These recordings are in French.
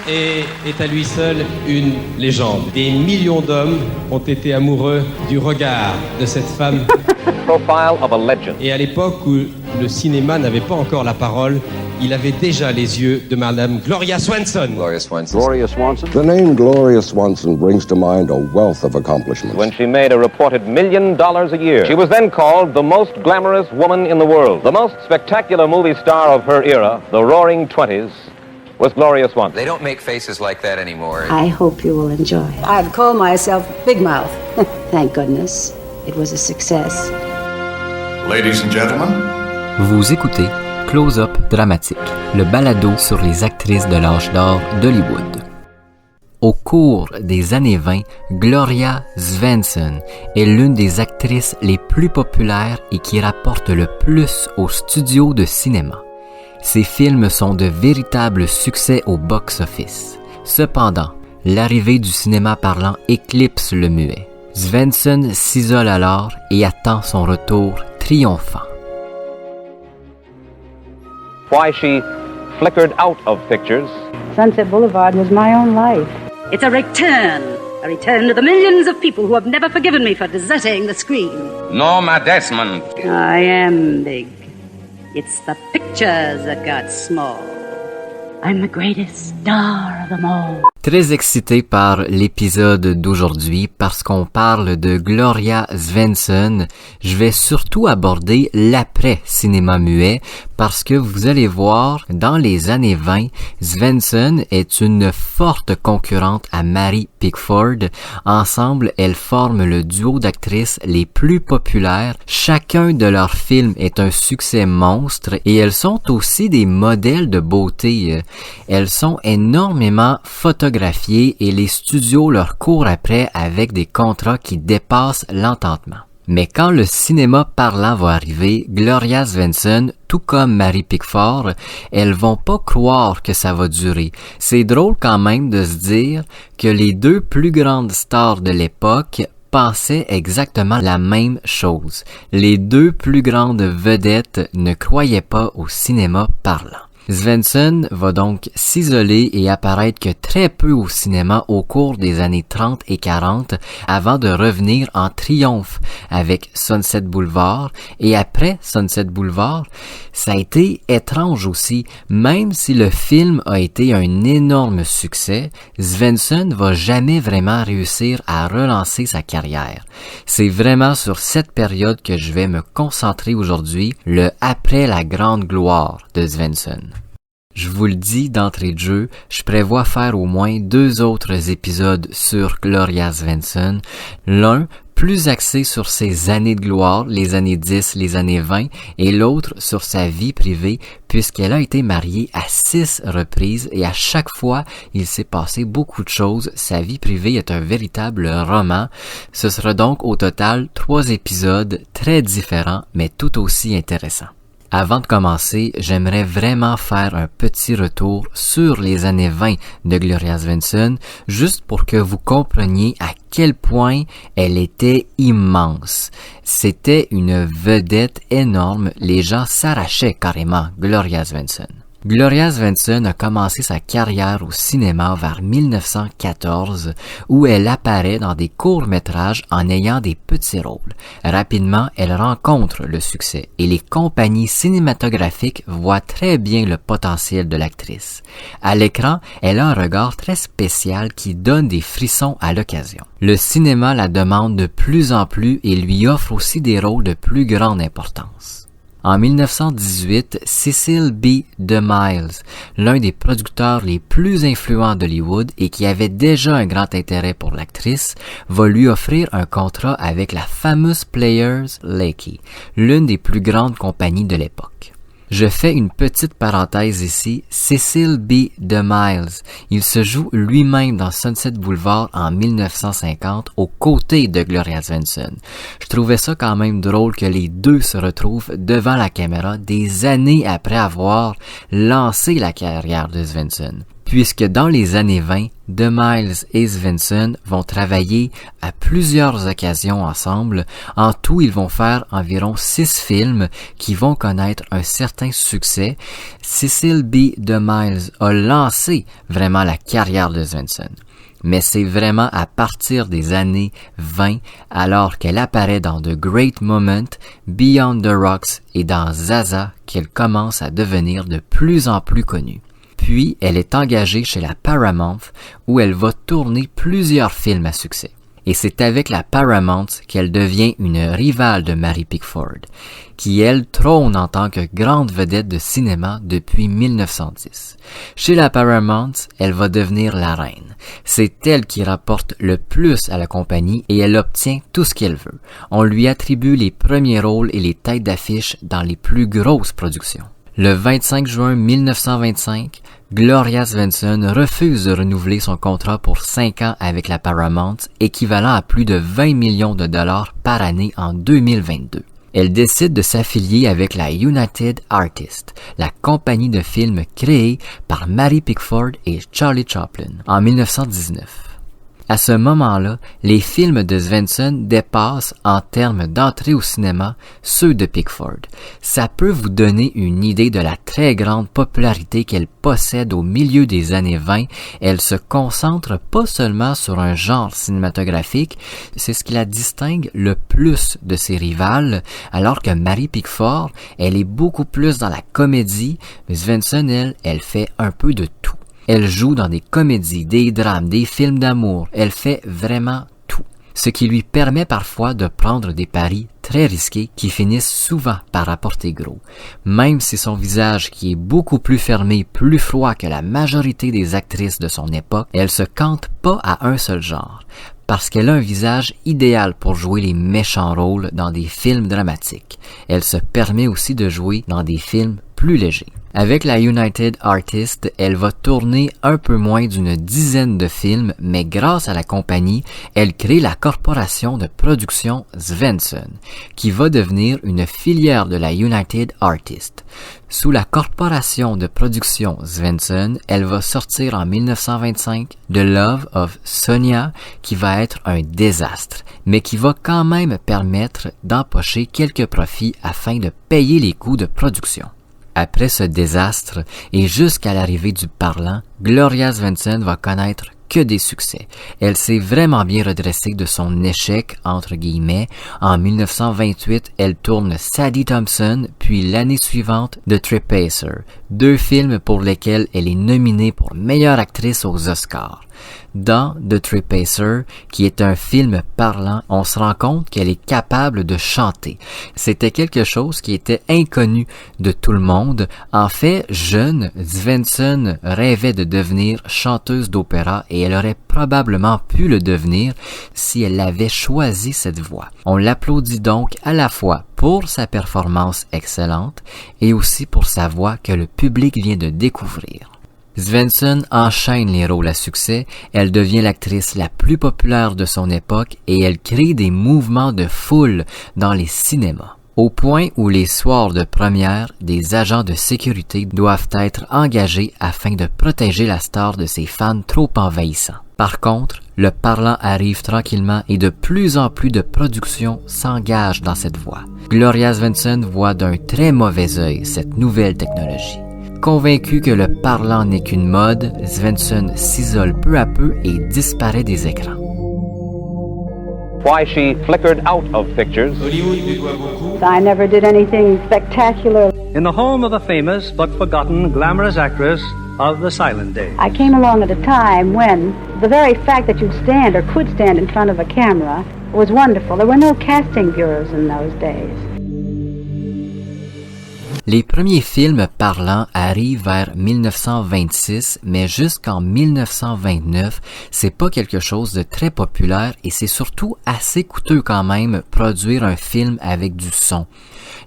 est à lui seul une légende. Des millions d'hommes ont été amoureux du regard de cette femme. Profile of a legend. Et à l'époque où le cinéma n'avait pas encore la parole, il avait déjà les yeux de Madame Gloria Swanson. Gloria Swanson. Gloria Swanson. The name Gloria Swanson brings to mind a wealth of accomplishments. When she made a reported $1 million a year, she was then called the most glamorous woman in the world. The most spectacular movie star of her era, the Roaring Twenties, was Gloria Swanson. They don't make faces like that anymore. I hope you will enjoy. I've called myself Big Mouth. Thank goodness. It was a success. Ladies and gentlemen. Vous écoutez Close-Up Dramatique, le balado sur les actrices de l'âge d'or d'Hollywood. Au cours des années 20, Gloria Swanson est l'une des actrices les plus populaires et qui rapporte le plus aux studios de cinéma. Ses films sont de véritables succès au box-office. Cependant, l'arrivée du cinéma parlant éclipse le muet. Swanson s'isole alors et attend son retour triomphant. Why she flickered out of pictures. Sunset Boulevard was my own life. It's a return to the millions of people who have never forgiven me for deserting the screen. Norma Desmond. I am big. It's the pictures that got small. I'm the greatest star of them all. Très excité par l'épisode d'aujourd'hui parce qu'on parle de Gloria Swanson. Je vais surtout aborder l'après-cinéma muet parce que vous allez voir, dans les années 20, Swanson est une forte concurrente à Mary Pickford. Ensemble, elles forment le duo d'actrices les plus populaires. Chacun de leurs films est un succès monstre et elles sont aussi des modèles de beauté. Elles sont énormément photographiées et les studios leur courent après avec des contrats qui dépassent l'entendement. Mais quand le cinéma parlant va arriver, Gloria Swanson, tout comme Mary Pickford, elles vont pas croire que ça va durer. C'est drôle quand même de se dire que les deux plus grandes stars de l'époque pensaient exactement la même chose. Les deux plus grandes vedettes ne croyaient pas au cinéma parlant. Swanson va donc s'isoler et apparaître que très peu au cinéma au cours des années 30 et 40 avant de revenir en triomphe avec Sunset Boulevard. Et après Sunset Boulevard, ça a été étrange aussi. Même si le film a été un énorme succès, Swanson va jamais vraiment réussir à relancer sa carrière. C'est vraiment sur cette période que je vais me concentrer aujourd'hui, le après la grande gloire de Swanson. Je vous le dis d'entrée de jeu, je prévois faire au moins 2 autres épisodes sur Gloria Swanson. L'un plus axé sur ses années de gloire, les années 10, les années 20, et l'autre sur sa vie privée, puisqu'elle a été mariée à 6 reprises et à chaque fois, il s'est passé beaucoup de choses. Sa vie privée est un véritable roman. Ce sera donc au total 3 épisodes très différents, mais tout aussi intéressants. Avant de commencer, j'aimerais vraiment faire un petit retour sur les années 20 de Gloria Swanson, juste pour que vous compreniez à quel point elle était immense. C'était une vedette énorme, les gens s'arrachaient carrément Gloria Swanson. Gloria Swanson a commencé sa carrière au cinéma vers 1914 où elle apparaît dans des courts-métrages en ayant des petits rôles. Rapidement, elle rencontre le succès et les compagnies cinématographiques voient très bien le potentiel de l'actrice. À l'écran, elle a un regard très spécial qui donne des frissons à l'occasion. Le cinéma la demande de plus en plus et lui offre aussi des rôles de plus grande importance. En 1918, Cecil B. DeMille, l'un des producteurs les plus influents d'Hollywood et qui avait déjà un grand intérêt pour l'actrice, va lui offrir un contrat avec la fameuse Players Lackey, l'une des plus grandes compagnies de l'époque. Je fais une petite parenthèse ici. Cecil B. DeMille, il se joue lui-même dans Sunset Boulevard en 1950 aux côtés de Gloria Swanson. Je trouvais ça quand même drôle que les deux se retrouvent devant la caméra des années après avoir lancé la carrière de Swanson. Puisque dans les années 20, DeMille et Svensson vont travailler à plusieurs occasions ensemble. En tout, ils vont faire environ 6 films qui vont connaître un certain succès. Cecil B. DeMille a lancé vraiment la carrière de Svensson. Mais c'est vraiment à partir des années 20, alors qu'elle apparaît dans The Great Moment, Beyond the Rocks et dans Zaza, qu'elle commence à devenir de plus en plus connue. Puis, elle est engagée chez la Paramount, où elle va tourner plusieurs films à succès. Et c'est avec la Paramount qu'elle devient une rivale de Mary Pickford, qui elle trône en tant que grande vedette de cinéma depuis 1910. Chez la Paramount, elle va devenir la reine. C'est elle qui rapporte le plus à la compagnie et elle obtient tout ce qu'elle veut. On lui attribue les premiers rôles et les têtes d'affiche dans les plus grosses productions. Le 25 juin 1925, Gloria Svensson refuse de renouveler son contrat pour 5 ans avec la Paramount, équivalent à plus de 20 millions de dollars par année en 2022. Elle décide de s'affilier avec la United Artists, la compagnie de films créée par Mary Pickford et Charlie Chaplin en 1919. À ce moment-là, les films de Svensson dépassent en termes d'entrée au cinéma ceux de Pickford. Ça peut vous donner une idée de la très grande popularité qu'elle possède au milieu des années 20. Elle se concentre pas seulement sur un genre cinématographique, c'est ce qui la distingue le plus de ses rivales, alors que Mary Pickford, elle est beaucoup plus dans la comédie, mais Svensson, elle fait un peu de tout. Elle joue dans des comédies, des drames, des films d'amour. Elle fait vraiment tout. Ce qui lui permet parfois de prendre des paris très risqués qui finissent souvent par rapporter gros. Même si son visage, qui est beaucoup plus fermé, plus froid que la majorité des actrices de son époque, elle se cante pas à un seul genre. Parce qu'elle a un visage idéal pour jouer les méchants rôles dans des films dramatiques. Elle se permet aussi de jouer dans des films plus légers. Avec la United Artists, elle va tourner un peu moins d'une dizaine de films, mais grâce à la compagnie, elle crée la corporation de production Svensson, qui va devenir une filière de la United Artists. Sous la corporation de production Svensson, elle va sortir en 1925 The Love of Sonia, qui va être un désastre, mais qui va quand même permettre d'empocher quelques profits afin de payer les coûts de production. Après ce désastre, et jusqu'à l'arrivée du parlant, Gloria Svensson va connaître que des succès. Elle s'est vraiment bien redressée de son échec, entre guillemets. En 1928, elle tourne Sadie Thompson, puis l'année suivante The Trip-Pacer, 2 films pour lesquels elle est nominée pour meilleure actrice aux Oscars. Dans The Trip-Pacer, qui est un film parlant, on se rend compte qu'elle est capable de chanter. C'était quelque chose qui était inconnu de tout le monde. En fait, jeune, Svensson rêvait de devenir chanteuse d'opéra et elle aurait probablement pu le devenir si elle avait choisi cette voie. On l'applaudit donc à la fois pour sa performance excellente et aussi pour sa voix que le public vient de découvrir. Svensson enchaîne les rôles à succès, elle devient l'actrice la plus populaire de son époque et elle crée des mouvements de foule dans les cinémas. Au point où les soirs de première, des agents de sécurité doivent être engagés afin de protéger la star de ses fans trop envahissants. Par contre, le parlant arrive tranquillement et de plus en plus de productions s'engagent dans cette voie. Gloria Svensson voit d'un très mauvais œil cette nouvelle technologie. Convaincu que le parlant n'est qu'une mode, Svensson s'isole peu à peu et disparaît des écrans. Why she flickered out of pictures. I never did anything spectacular. In the home of a famous but forgotten glamorous actress of the silent days. I came along at a time when the very fact that you stand or could stand in front of a camera was wonderful. There were no casting bureaus in those days. Les premiers films parlants arrivent vers 1926, mais jusqu'en 1929, c'est pas quelque chose de très populaire et c'est surtout assez coûteux quand même produire un film avec du son.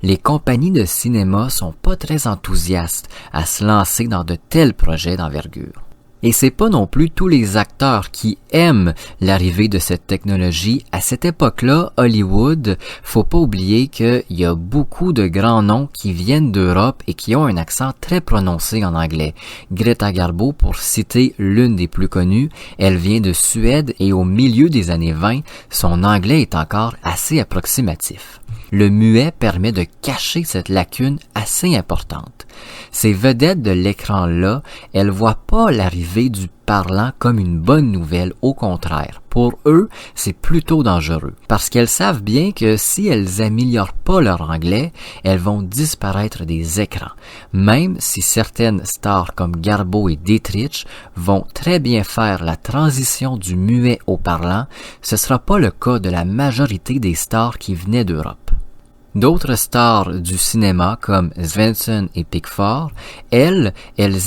Les compagnies de cinéma sont pas très enthousiastes à se lancer dans de tels projets d'envergure. Et c'est pas non plus tous les acteurs qui aiment l'arrivée de cette technologie. À cette époque-là, Hollywood, faut pas oublier qu'il y a beaucoup de grands noms qui viennent d'Europe et qui ont un accent très prononcé en anglais. Greta Garbo, pour citer l'une des plus connues, elle vient de Suède et au milieu des années 20, son anglais est encore assez approximatif. Le muet permet de cacher cette lacune assez importante. Ces vedettes de l'écran-là, elles voient pas l'arrivée du parlant comme une bonne nouvelle, au contraire. Pour eux, c'est plutôt dangereux, parce qu'elles savent bien que si elles améliorent pas leur anglais, elles vont disparaître des écrans. Même si certaines stars comme Garbo et Dietrich vont très bien faire la transition du muet au parlant, ce sera pas le cas de la majorité des stars qui venaient d'Europe. D'autres stars du cinéma comme Svensson et Pickford, elles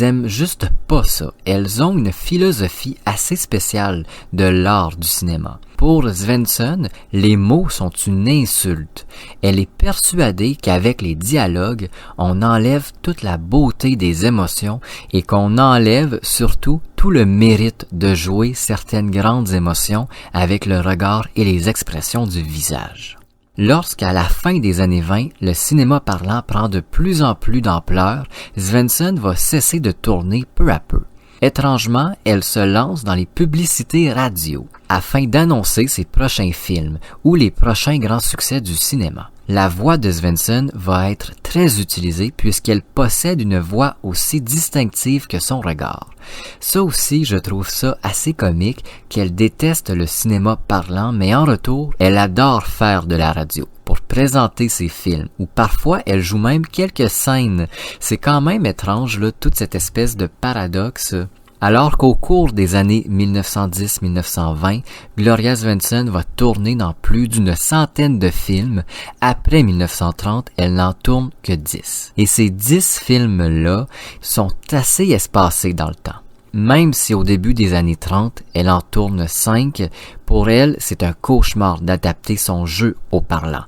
aiment juste pas ça. Elles ont une philosophie assez spéciale de l'art du cinéma. Pour Svensson, les mots sont une insulte. Elle est persuadée qu'avec les dialogues, on enlève toute la beauté des émotions et qu'on enlève surtout tout le mérite de jouer certaines grandes émotions avec le regard et les expressions du visage. Lorsqu'à la fin des années 20, le cinéma parlant prend de plus en plus d'ampleur, Svensson va cesser de tourner peu à peu. Étrangement, elle se lance dans les publicités radio afin d'annoncer ses prochains films ou les prochains grands succès du cinéma. La voix de Svensson va être très utilisée puisqu'elle possède une voix aussi distinctive que son regard. Ça aussi, je trouve ça assez comique qu'elle déteste le cinéma parlant, mais en retour, elle adore faire de la radio pour présenter ses films, ou parfois elle joue même quelques scènes. C'est quand même étrange, là, toute cette espèce de paradoxe. Alors qu'au cours des années 1910-1920, Gloria Svensson va tourner dans plus d'une centaine de films. Après 1930, elle n'en tourne que 10. Et ces 10 films-là sont assez espacés dans le temps. Même si au début des années 30, elle en tourne 5, pour elle, c'est un cauchemar d'adapter son jeu au parlant.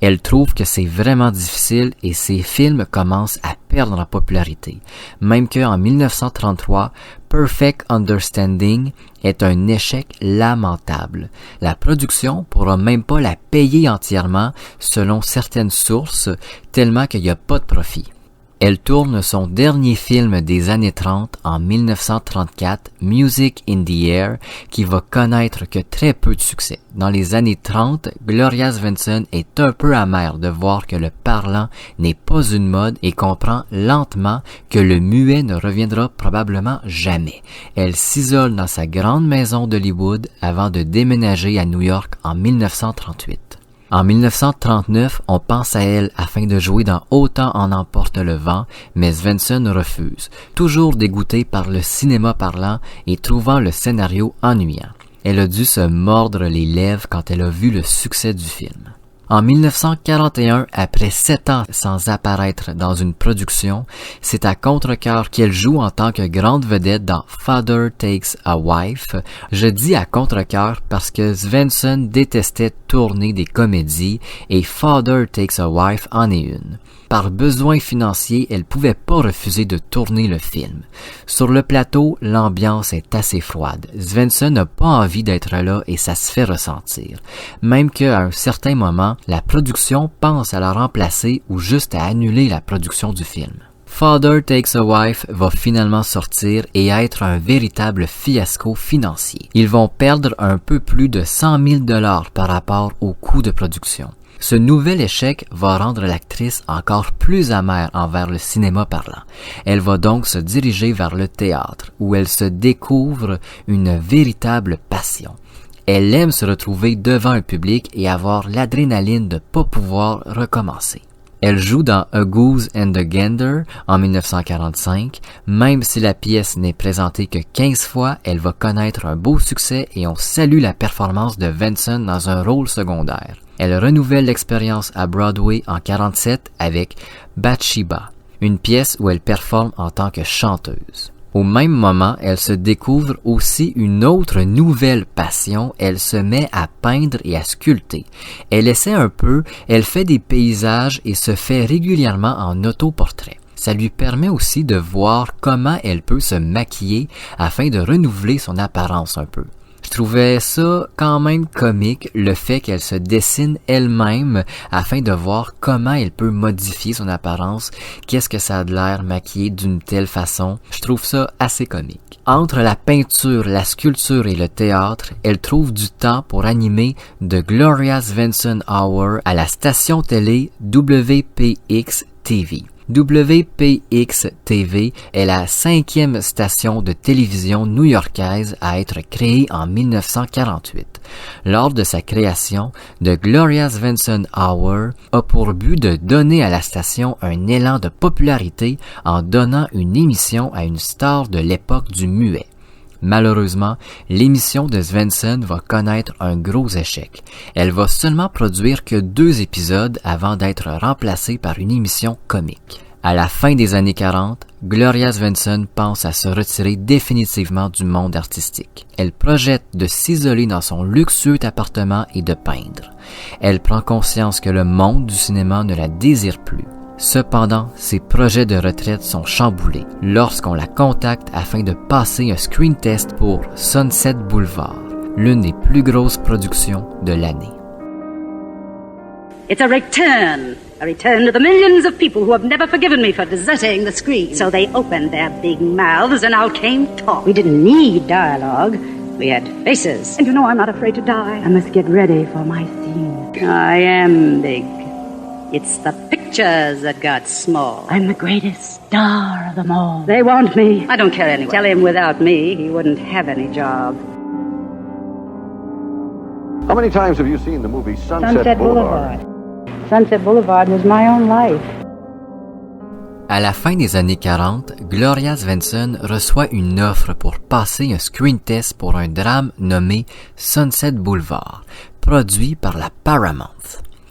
Elle trouve que c'est vraiment difficile et ses films commencent à perdre en popularité. Même qu'en 1933, Perfect Understanding est un échec lamentable. La production pourra même pas la payer entièrement selon certaines sources, tellement qu'il n'y a pas de profit. Elle tourne son dernier film des années 30 en 1934, Music in the Air, qui va connaître que très peu de succès. Dans les années 30, Gloria Svensson est un peu amère de voir que le parlant n'est pas une mode et comprend lentement que le muet ne reviendra probablement jamais. Elle s'isole dans sa grande maison d'Hollywood avant de déménager à New York en 1938. En 1939, on pense à elle afin de jouer dans Autant en emporte le vent, mais Svensson refuse, toujours dégoûtée par le cinéma parlant et trouvant le scénario ennuyant. Elle a dû se mordre les lèvres quand elle a vu le succès du film. En 1941, après 7 ans sans apparaître dans une production, c'est à contre-cœur qu'elle joue en tant que grande vedette dans Father Takes a Wife. Je dis à contre-cœur parce que Svensson détestait tourner des comédies et Father Takes a Wife en est une. Par besoin financier, elle pouvait pas refuser de tourner le film. Sur le plateau, l'ambiance est assez froide. Svensson n'a pas envie d'être là et ça se fait ressentir. Même qu'à un certain moment, la production pense à la remplacer ou juste à annuler la production du film. Father Takes a Wife va finalement sortir et être un véritable fiasco financier. Ils vont perdre un peu plus de 100 000 $ par rapport au coût de production. Ce nouvel échec va rendre l'actrice encore plus amère envers le cinéma parlant. Elle va donc se diriger vers le théâtre, où elle se découvre une véritable passion. Elle aime se retrouver devant un public et avoir l'adrénaline de pas pouvoir recommencer. Elle joue dans A Goose and a Gander en 1945. Même si la pièce n'est présentée que 15 fois, elle va connaître un beau succès et on salue la performance de Svensson dans un rôle secondaire. Elle renouvelle l'expérience à Broadway en 1947 avec Bathsheba, une pièce où elle performe en tant que chanteuse. Au même moment, elle se découvre aussi une autre nouvelle passion, elle se met à peindre et à sculpter. Elle essaie un peu, elle fait des paysages et se fait régulièrement en autoportrait. Ça lui permet aussi de voir comment elle peut se maquiller afin de renouveler son apparence un peu. Je trouvais ça quand même comique, le fait qu'elle se dessine elle-même afin de voir comment elle peut modifier son apparence, qu'est-ce que ça a de l'air maquillé d'une telle façon. Je trouve ça assez comique. Entre la peinture, la sculpture et le théâtre, elle trouve du temps pour animer The Gloria Svensson Hour à la station télé WPX TV. WPX TV est la 5e station de télévision new-yorkaise à être créée en 1948. Lors de sa création, The Gloria Svensson Hour a pour but de donner à la station un élan de popularité en donnant une émission à une star de l'époque du muet. Malheureusement, l'émission de Svensson va connaître un gros échec. Elle va seulement produire que 2 épisodes avant d'être remplacée par une émission comique. À la fin des années 40, Gloria Svensson pense à se retirer définitivement du monde artistique. Elle projette de s'isoler dans son luxueux appartement et de peindre. Elle prend conscience que le monde du cinéma ne la désire plus. Cependant, ses projets de retraite sont chamboulés lorsqu'on la contacte afin de passer un screen test pour Sunset Boulevard, l'une des plus grosses productions de l'année. It's a return to the millions of people who have never forgiven me for deserting the screen. So they opened their big mouths and out came talk. We didn't need dialogue. We had faces. And you know I'm not afraid to die. I must get ready for my scene. I am big. It's the pictures that got small. I'm the greatest star of them all. They want me. I don't care anyway. Tell him without me, he wouldn't have any job. How many times have you seen the movie Sunset Boulevard? Sunset Boulevard was my own life. À la fin des années 40, Gloria Svensson reçoit une offre pour passer un screen test pour un drame nommé Sunset Boulevard, produit par la Paramount.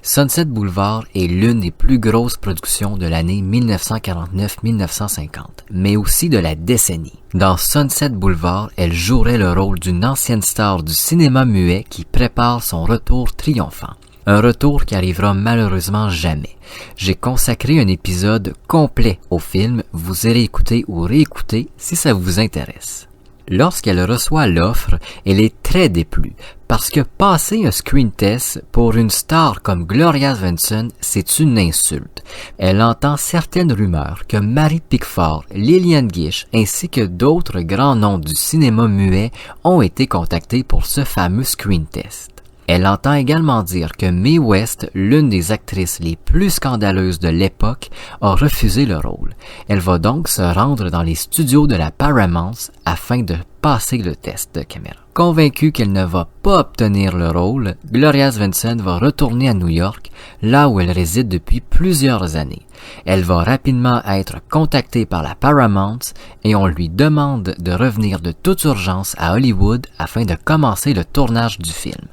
Sunset Boulevard est l'une des plus grosses productions de l'année 1949-1950, mais aussi de la décennie. Dans Sunset Boulevard, elle jouerait le rôle d'une ancienne star du cinéma muet qui prépare son retour triomphant. Un retour qui arrivera malheureusement jamais. J'ai consacré un épisode complet au film, vous irez écouter ou réécouter si ça vous intéresse. Lorsqu'elle reçoit l'offre, elle est très déplu, parce que passer un screen test pour une star comme Gloria Svensson, c'est une insulte. Elle entend certaines rumeurs que Mary Pickford, Lillian Gish ainsi que d'autres grands noms du cinéma muet ont été contactés pour ce fameux screen test. Elle entend également dire que Mae West, l'une des actrices les plus scandaleuses de l'époque, a refusé le rôle. Elle va donc se rendre dans les studios de la Paramount afin de passer le test de caméra. Convaincue qu'elle ne va pas obtenir le rôle, Gloria Svensson va retourner à New York, là où elle réside depuis plusieurs années. Elle va rapidement être contactée par la Paramount et on lui demande de revenir de toute urgence à Hollywood afin de commencer le tournage du film.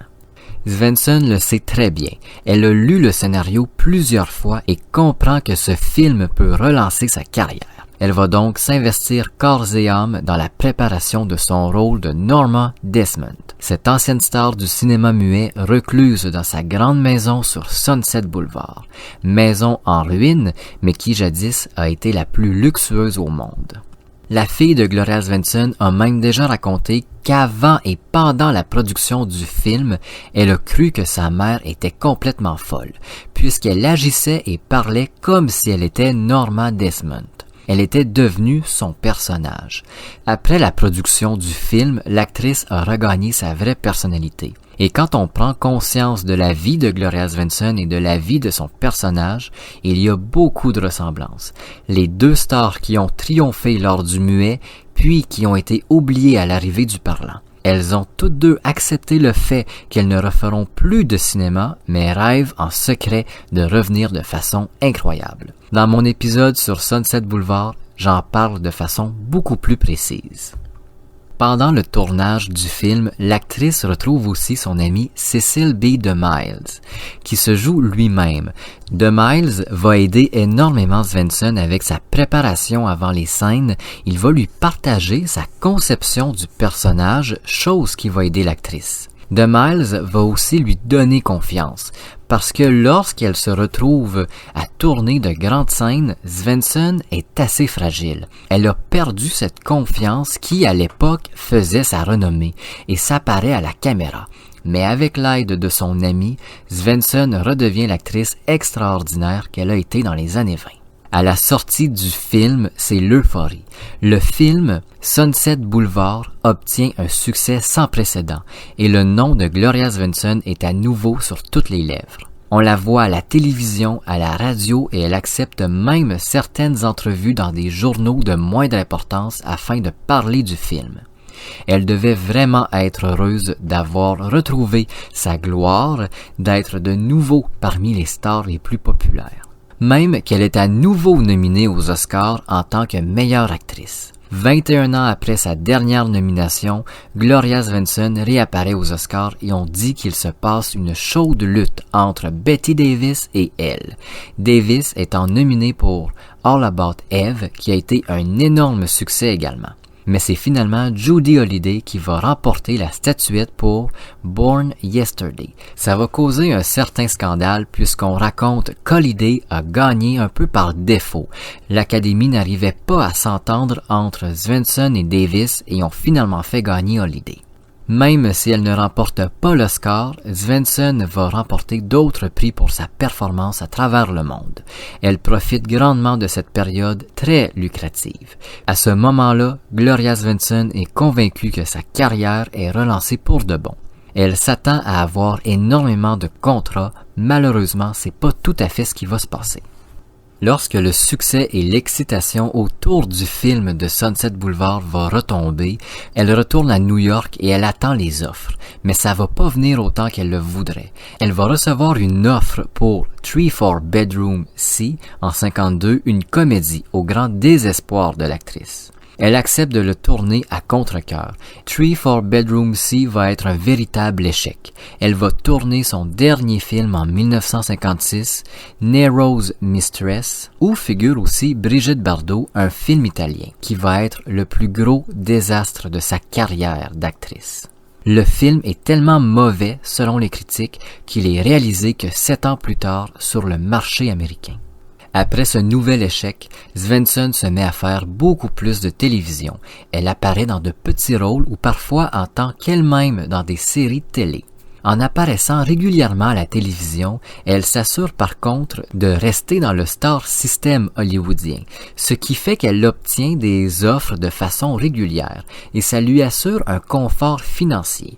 Svensson le sait très bien. Elle a lu le scénario plusieurs fois et comprend que ce film peut relancer sa carrière. Elle va donc s'investir corps et âme dans la préparation de son rôle de Norma Desmond, cette ancienne star du cinéma muet recluse dans sa grande maison sur Sunset Boulevard, maison en ruine mais qui jadis a été la plus luxueuse au monde. La fille de Gloria Svensson a même déjà raconté qu'avant et pendant la production du film, elle a cru que sa mère était complètement folle, puisqu'elle agissait et parlait comme si elle était Norma Desmond. Elle était devenue son personnage. Après la production du film, l'actrice a regagné sa vraie personnalité. Et quand on prend conscience de la vie de Gloria Svensson et de la vie de son personnage, il y a beaucoup de ressemblances. Les deux stars qui ont triomphé lors du muet, puis qui ont été oubliées à l'arrivée du parlant. Elles ont toutes deux accepté le fait qu'elles ne referont plus de cinéma, mais rêvent en secret de revenir de façon incroyable. Dans mon épisode sur Sunset Boulevard, j'en parle de façon beaucoup plus précise. Pendant le tournage du film, l'actrice retrouve aussi son ami Cecil B. DeMille, qui se joue lui-même. DeMille va aider énormément Svensson avec sa préparation avant les scènes. Il va lui partager sa conception du personnage, chose qui va aider l'actrice. DeMille va aussi lui donner confiance. parce que lorsqu'elle se retrouve à tourner de grandes scènes, Svensson est assez fragile. Elle a perdu cette confiance qui, à l'époque, faisait sa renommée et s'apparaît à la caméra. Mais avec l'aide de son ami, Svensson redevient l'actrice extraordinaire qu'elle a été dans les années 20. À la sortie du film, c'est l'euphorie. Le film Sunset Boulevard obtient un succès sans précédent et le nom de Gloria Svensson est à nouveau sur toutes les lèvres. On la voit à la télévision, à la radio et elle accepte même certaines entrevues dans des journaux de moindre importance afin de parler du film. Elle devait vraiment être heureuse d'avoir retrouvé sa gloire, d'être de nouveau parmi les stars les plus populaires. Même qu'elle est à nouveau nominée aux Oscars en tant que meilleure actrice. 21 ans après sa dernière nomination, Gloria Svensson réapparaît aux Oscars et on dit qu'il se passe une chaude lutte entre Bette Davis et elle. Davis étant nominée pour All About Eve, qui a été un énorme succès également. Mais c'est finalement Judy Holliday qui va remporter la statuette pour Born Yesterday. Ça va causer un certain scandale puisqu'on raconte qu'Holliday a gagné un peu par défaut. L'Académie n'arrivait pas à s'entendre entre Svensson et Davis et ont finalement fait gagner Holliday. Même si elle ne remporte pas l'Oscar, Svensson va remporter d'autres prix pour sa performance à travers le monde. Elle profite grandement de cette période très lucrative. À ce moment-là, Gloria Svensson est convaincue que sa carrière est relancée pour de bon. Elle s'attend à avoir énormément de contrats. Malheureusement, c'est pas tout à fait ce qui va se passer. Lorsque le succès et l'excitation autour du film de Sunset Boulevard va retomber, elle retourne à New York et elle attend les offres. Mais ça va pas venir autant qu'elle le voudrait. Elle va recevoir une offre pour 3-4 Bedroom C en 52, une comédie au grand désespoir de l'actrice. Elle accepte de le tourner à contre-cœur. 3-4 Bedroom C va être un véritable échec. Elle va tourner son dernier film en 1956, Nero's Mistress, où figure aussi Brigitte Bardot, un film italien, qui va être le plus gros désastre de sa carrière d'actrice. Le film est tellement mauvais, selon les critiques, qu'il est réalisé que 7 ans plus tard sur le marché américain. Après ce nouvel échec, Svensson se met à faire beaucoup plus de télévision. Elle apparaît dans de petits rôles ou parfois en tant qu'elle-même dans des séries de télé. En apparaissant régulièrement à la télévision, elle s'assure par contre de rester dans le star system hollywoodien, ce qui fait qu'elle obtient des offres de façon régulière et ça lui assure un confort financier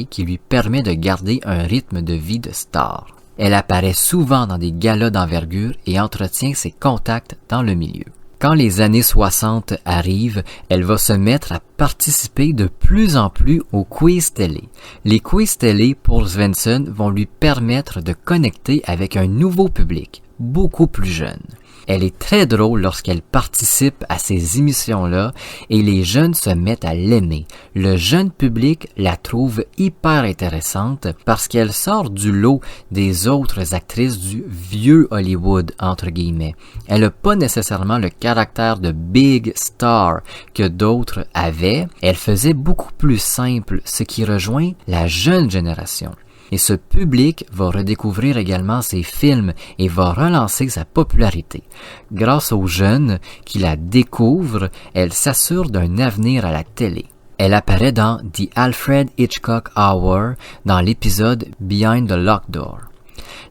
qui lui permet de garder un rythme de vie de star. Elle apparaît souvent dans des galas d'envergure et entretient ses contacts dans le milieu. Quand les années 60 arrivent, elle va se mettre à participer de plus en plus aux quiz télé. Les quiz télé pour Svensson vont lui permettre de connecter avec un nouveau public, beaucoup plus jeune. Elle est très drôle lorsqu'elle participe à ces émissions-là et les jeunes se mettent à l'aimer. Le jeune public la trouve hyper intéressante parce qu'elle sort du lot des autres actrices du vieux Hollywood, entre guillemets. Elle n'a pas nécessairement le caractère de big star que d'autres avaient. Elle faisait beaucoup plus simple, ce qui rejoint la jeune génération. Et ce public va redécouvrir également ses films et va relancer sa popularité. Grâce aux jeunes qui la découvrent, elle s'assure d'un avenir à la télé. Elle apparaît dans The Alfred Hitchcock Hour dans l'épisode Behind the Locked Door.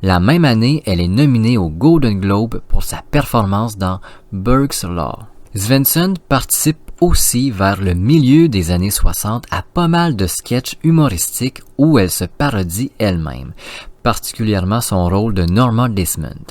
La même année, elle est nominée au Golden Globe pour sa performance dans Burke's Law. Svensson participe aussi vers le milieu des années 60 à pas mal de sketchs humoristiques où elle se parodie elle-même, particulièrement son rôle de Norma Desmond,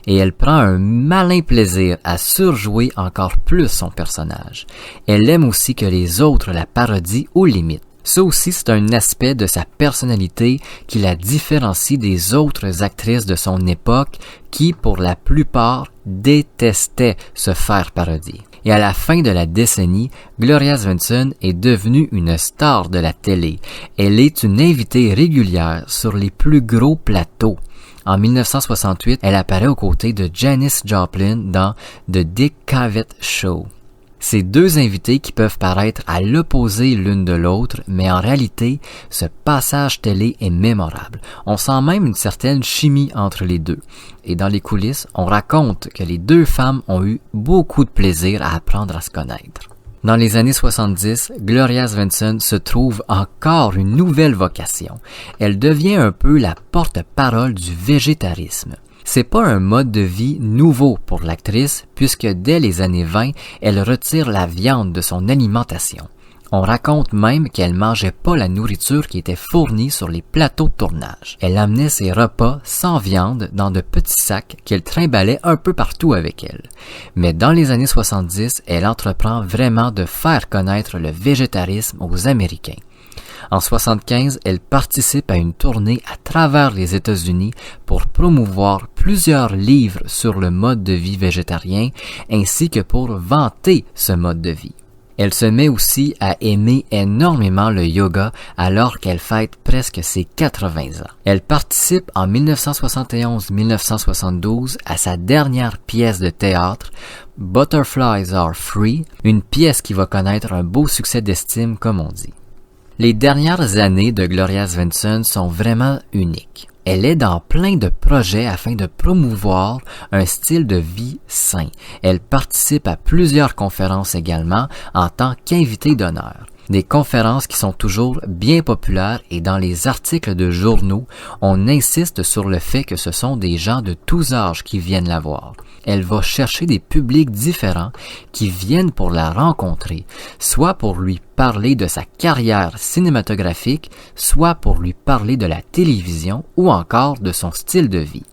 et elle prend un malin plaisir à surjouer encore plus son personnage. Elle aime aussi que les autres la parodient aux limites. Ça aussi, c'est un aspect de sa personnalité qui la différencie des autres actrices de son époque qui, pour la plupart, détestaient se faire parodier. Et à la fin de la décennie, Gloria Svensson est devenue une star de la télé. Elle est une invitée régulière sur les plus gros plateaux. En 1968, elle apparaît aux côtés de Janis Joplin dans The Dick Cavett Show. Ces deux invités qui peuvent paraître à l'opposé l'une de l'autre, mais en réalité, ce passage télé est mémorable. On sent même une certaine chimie entre les deux. Et dans les coulisses, on raconte que les deux femmes ont eu beaucoup de plaisir à apprendre à se connaître. Dans les années 70, Gloria Svensson se trouve encore une nouvelle vocation. Elle devient un peu la porte-parole du végétarisme. C'est pas un mode de vie nouveau pour l'actrice, puisque dès les années 20, elle retire la viande de son alimentation. On raconte même qu'elle mangeait pas la nourriture qui était fournie sur les plateaux de tournage. Elle amenait ses repas sans viande dans de petits sacs qu'elle trimballait un peu partout avec elle. Mais dans les années 70, elle entreprend vraiment de faire connaître le végétarisme aux Américains. En 1975, elle participe à une tournée à travers les États-Unis pour promouvoir plusieurs livres sur le mode de vie végétarien ainsi que pour vanter ce mode de vie. Elle se met aussi à aimer énormément le yoga alors qu'elle fête presque ses 80 ans. Elle participe en 1971-1972 à sa dernière pièce de théâtre, Butterflies Are Free, une pièce qui va connaître un beau succès d'estime comme on dit. Les dernières années de Gloria Svensson sont vraiment uniques. Elle est dans plein de projets afin de promouvoir un style de vie sain. Elle participe à plusieurs conférences également en tant qu'invitée d'honneur. Des conférences qui sont toujours bien populaires et dans les articles de journaux, on insiste sur le fait que ce sont des gens de tous âges qui viennent la voir. Elle va chercher des publics différents qui viennent pour la rencontrer, soit pour lui parler de sa carrière cinématographique, soit pour lui parler de la télévision ou encore de son style de vie.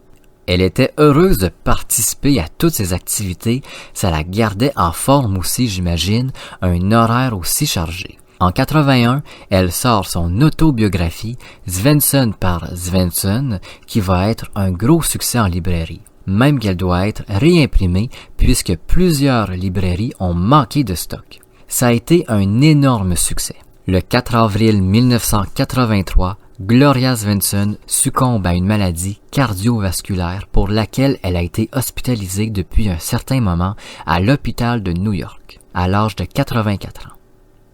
Elle était heureuse de participer à toutes ces activités, ça la gardait en forme aussi, j'imagine, un horaire aussi chargé. En 81, elle sort son autobiographie Svensson par Svensson, qui va être un gros succès en librairie. Même qu'elle doit être réimprimée puisque plusieurs librairies ont manqué de stock. Ça a été un énorme succès. Le 4 avril 1983, Gloria Svensson succombe à une maladie cardiovasculaire pour laquelle elle a été hospitalisée depuis un certain moment à l'hôpital de New York, à l'âge de 84 ans.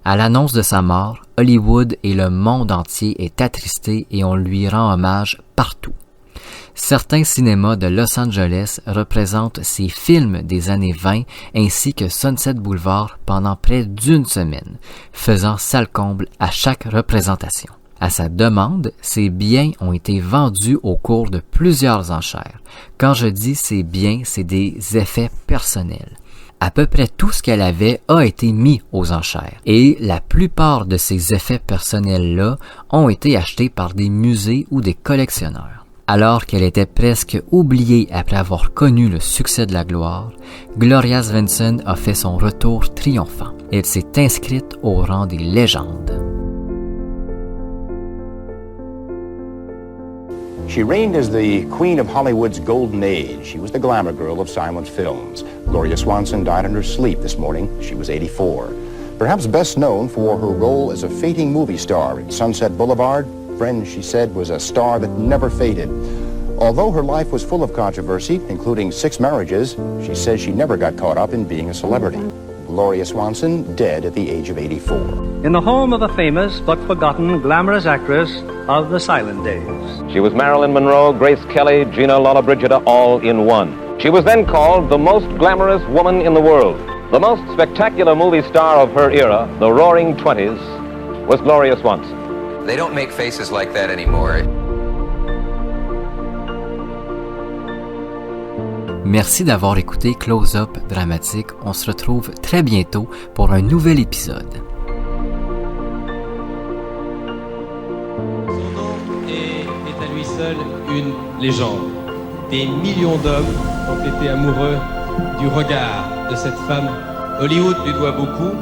À l'annonce de sa mort, Hollywood et le monde entier est attristé et on lui rend hommage partout. Certains cinémas de Los Angeles représentent ses films des années 20 ainsi que Sunset Boulevard pendant près d'une semaine, faisant salle comble à chaque représentation. À sa demande, ses biens ont été vendus au cours de plusieurs enchères. Quand je dis ses biens, c'est des effets personnels. À peu près tout ce qu'elle avait a été mis aux enchères et la plupart de ces effets personnels-là ont été achetés par des musées ou des collectionneurs. Alors qu'elle était presque oubliée après avoir connu le succès de la gloire, Gloria Svensson a fait son retour triomphant. Elle s'est inscrite au rang des légendes. She reigned as the queen of Hollywood's golden age. She was the glamour girl of silent films. Gloria Swanson died in her sleep this morning. She was 84. Perhaps best known for her role as a fading movie star in Sunset Boulevard, Friends, she said, was a star that never faded. Although her life was full of controversy, including 6 marriages, she says she never got caught up in being a celebrity. Gloria Swanson, dead at the age of 84. In the home of a famous but forgotten glamorous actress of the silent days. She was Marilyn Monroe, Grace Kelly, Gina Lollobrigida, all in one. She was then called the most glamorous woman in the world. The most spectacular movie star of her era, the Roaring Twenties, was Gloria Swanson. They don't make faces like that anymore. Merci d'avoir écouté Close-Up Dramatique. On se retrouve très bientôt pour un nouvel épisode. Son nom est à lui seul une légende. Des millions d'hommes ont été amoureux du regard de cette femme. Hollywood lui doit beaucoup.